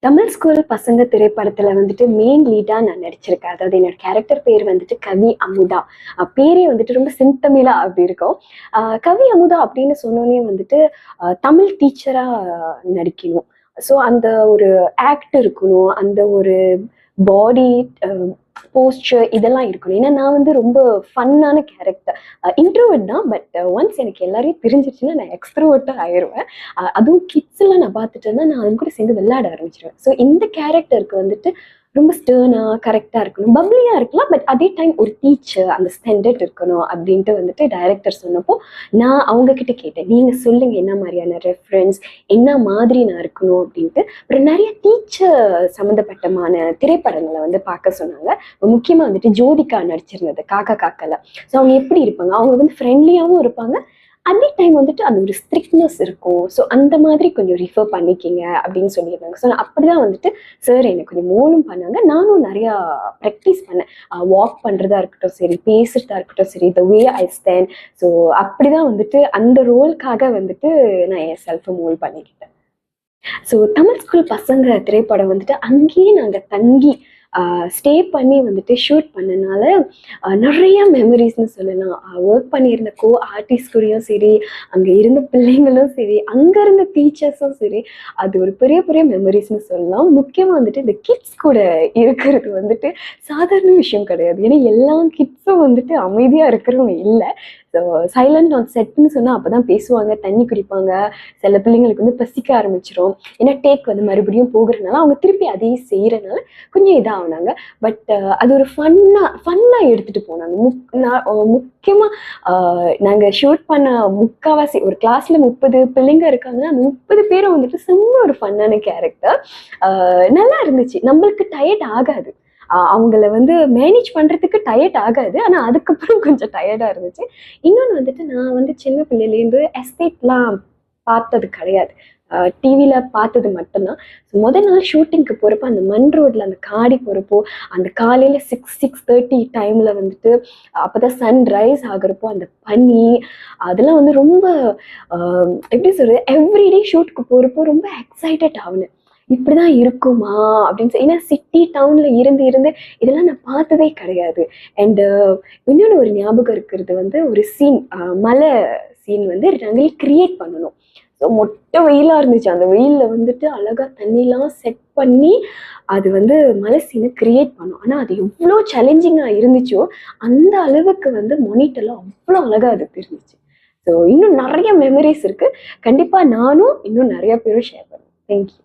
Tamil school பசங்க திரைப்படத்துல வந்துட்டு மெயின் லீடா நான் நடிச்சிருக்கேன். அதாவது என்னோட கேரக்டர் பேர் வந்துட்டு கவி அமுதா. பேரே வந்துட்டு ரொம்ப செந்தமிழா அப்படி இருக்கும். கவி அமுதா அப்படின்னு சொன்னோனே வந்துட்டு தமிழ் டீச்சரா நடிக்கணும். ஸோ அந்த ஒரு ஆக்ட் இருக்கணும். அந்த ஒரு பாடி போஸ்டர் இதெல்லாம் இருக்கணும். ஏன்னா நான் வந்து ரொம்ப ஃபன்னான கேரக்டர். இன்ட்ரோவர்ட் தான். பட் ஒன்ஸ் எனக்கு எல்லாரையும் தெரிஞ்சிருச்சுன்னா நான் எக்ஸ்ட்ரோவர்ட்டா ஆயிருவேன். அதுவும் கிட்ஸ் எல்லாம் நான் பார்த்துட்டேன்னா நான் அது கூட சேர்ந்து விளையாட ஆரம்பிச்சிருவேன். ஸோ இந்த கேரக்டருக்கு வந்துட்டு ரொம்ப ஸ்டர்னா கரெக்டா இருக்கணும், பப்ளியா இருக்கலாம். பட் அதே டைம் ஒரு டீச்சர் அந்த ஸ்டாண்டர்ட் இருக்கணும் அப்படின்ட்டு வந்துட்டு டைரக்டர் சொன்னப்போ நான் அவங்க கிட்ட கேட்டேன், நீங்க சொல்லுங்க என்ன மாதிரியான ரெஃபரன்ஸ், என்ன மாதிரி நான் இருக்கணும் அப்படின்ட்டு. அப்புறம் நிறைய டீச்சர் சம்மந்தப்பட்டமான திரைப்படங்களை வந்து பார்க்க சொன்னாங்க. முக்கியமா வந்துட்டு ஜோதிகா நடிச்சிருந்தது காக்கா காக்கல. ஸோ அவங்க எப்படி இருப்பாங்க, அவங்க வந்து ஃப்ரெண்ட்லியாகவும் இருப்பாங்க, அதே டைம் வந்துட்டு அது ஒரு ஸ்ட்ரிக்ட்னஸ் இருக்கும். ஸோ அந்த மாதிரி கொஞ்சம் ரிஃபர் பண்ணிக்கிங்க அப்படின்னு சொல்லியிருந்தாங்க. ஸோ நான் அப்படிதான் வந்துட்டு சார் எனக்கு கொஞ்சம் மோலும் பண்ணாங்க. நானும் நிறையா ப்ராக்டிஸ் பண்ணேன். வாக் பண்ணுறதா இருக்கட்டும் சரி, பேசுறதா இருக்கட்டும் சரி, த வே ஐ ஸ்டாண்ட். ஸோ அப்படிதான் வந்துட்டு அந்த ரோலுக்காக வந்துட்டு நான் என் செல்ஃபை மோல் பண்ணிக்கிட்டேன். ஸோ தமிழ் ஸ்கூல் பசங்க திரைப்படம் வந்துட்டு அங்கேயே நாங்கள் தங்கி ஸ்டே பண்ணி வந்துட்டு ஷூட் பண்ணனால நிறைய மெமரிஸ்னு சொல்லலாம். ஒர்க் பண்ணியிருந்த ஆர்டிஸ்ட் கூடயும் சரி, அங்கே இருந்த பிள்ளைங்களும் சரி, அங்கே இருந்த டீச்சர்ஸும் சரி, அது ஒரு பெரிய பெரிய மெமரிஸ்னு சொல்லலாம். முக்கியமாக வந்துட்டு இந்த கிட்ஸ் கூட இருக்கிறது வந்துட்டு சாதாரண விஷயம் கிடையாது. ஏன்னா எல்லா கிட்ஸும் வந்துட்டு அமைதியாக இருக்கிறவங்க இல்லை. ஸோ சைலண்ட் ஆன் செட்னு சொன்னால் அப்போ தான் பேசுவாங்க, தண்ணி குடிப்பாங்க. சில பிள்ளைங்களுக்கு வந்து பசிக்க ஆரம்பிச்சிடும். ஏன்னா டேக் வந்து மறுபடியும் போகிறதுனால அவங்க திருப்பி அதையே செய்கிறனால கொஞ்சம் இதாகினாங்க. பட் அது ஒரு ஃபன்னாக எடுத்துகிட்டு போனாங்க. முக்கியமாக நாங்கள் ஷூட் பண்ண முக்கால்வாசி ஒரு கிளாஸில் 30 பிள்ளைங்க இருக்காங்கன்னா 30 பேரும் வந்துட்டு செம்ம ஒரு ஃபன்னான கேரக்டர். நல்லா இருந்துச்சு. நம்மளுக்கு டயர்ட் ஆகாது. அவங்கள வந்து மேனேஜ் பண்றதுக்கு டயர்ட் ஆகாது. ஆனா அதுக்கப்புறம் கொஞ்சம் டயர்டா இருந்துச்சு. இன்னொன்று வந்துட்டு நான் வந்து சின்ன பிள்ளையிலேருந்து எஸ்டேட்லாம் பார்த்தது கிடையாது. டிவியில பார்த்தது மட்டும்தான். முதல் நாள் ஷூட்டிங்க்கு போகிறப்போ அந்த மண் ரோட்ல அந்த காடி போகிறப்போ அந்த காலையில் 6:30 டைமில் வந்துட்டு அப்போதான் சன் ரைஸ் ஆகுறப்போ அந்த பனி அதெல்லாம் வந்து ரொம்ப எப்படி சொல்கிறது, எவ்ரிடே ஷூட்டுக்கு போகிறப்போ ரொம்ப எக்ஸைட்டட் ஆகுனேன். இப்படிதான் இருக்குமா அப்படின்னு சொல்லி. ஏன்னா சிட்டி டவுன்ல இருந்து இருந்து இதெல்லாம் நான் பார்த்ததே கிடையாது. அண்ட் இன்னொன்று ஒரு ஞாபகம் இருக்கிறது வந்து ஒரு சீன், மலை சீன் வந்து நாங்கள் கிரியேட் பண்ணணும். ஸோ மொட்டை வெயிலாக இருந்துச்சு. அந்த வெயிலில் வந்துட்டு அழகாக தண்ணிலாம் செட் பண்ணி அது வந்து மலை சீனை கிரியேட் பண்ணோம். ஆனால் அது எவ்வளோ சேலஞ்சிங்காக இருந்துச்சோ அந்த அளவுக்கு வந்து மானிட்டர்லாம் அவ்வளோ அழகாக அது இருந்துச்சு. ஸோ இன்னும் நிறைய மெமரிஸ் இருக்குது. கண்டிப்பாக நானும் இன்னும் நிறைய பேரும் ஷேர் பண்ணுவேன். தேங்க்யூ.